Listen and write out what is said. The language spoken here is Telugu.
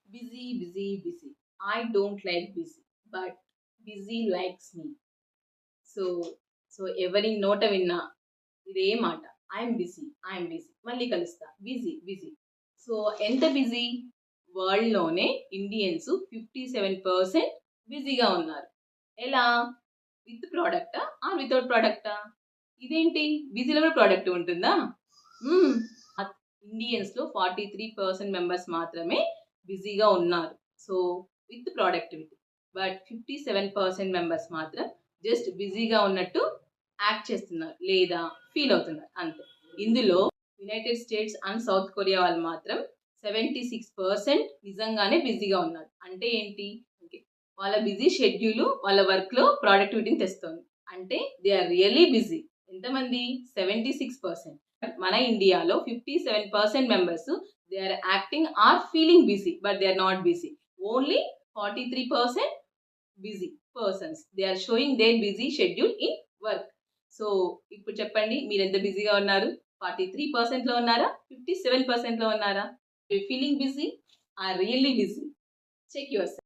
Busy, busy, busy. I don't like busy, but busy likes me. So so ఎవరి నోట విన్నా ఇదే మాట. ఐఎమ్ బిజీ మళ్ళీ కలుస్తా. Busy busy. సో ఎంత బిజీ? వరల్డ్‌లోనే ఇండియన్స్ 57% బిజీగా ఉన్నారు. ఎలా? విత్ ప్రొడక్టా? ఆర్ వితౌట్ ప్రొడక్టా? ఇదేంటి? బిజీలో కూడా ప్రొడక్ట్ ఉంటుందా? హ్మ్. ఇండియన్స్‌లో 43% మెంబర్స్ మాత్రమే బిజీగా ఉన్నారు. So with productivity. But 57% members మాత్రం జస్ట్ బిజీగా ఉన్నట్టు యాక్ట్ చేస్తున్నారు లేదా ఫీల్ అవుతున్నారు అంతే. ఇందులో United states and south Korea వాళ్ళు మాత్రం 76% నిజంగానే బిజీగా ఉన్నారు. అంటే ఏంటి? ఓకే. వాళ్ళ బిజీ షెడ్యూల్ వాళ్ళ వర్క్‌లో ప్రొడక్టివిటీని తెస్తుంది. అంటే దే ఆర్ రియల్లీ బిజీ. ఎంతమంది? 76%. మన ఇండియాలో 57% members they are acting or feeling busy but they are not busy. Only 43% busy persons they are showing their busy schedule in work. So ఇప్పుడు చెప్పండి, మీరు ఎంత బిజీగా ఉన్నారు? 43% లో ఉన్నారా? 57% లో ఉన్నారా? You feeling busy or really busy? Check your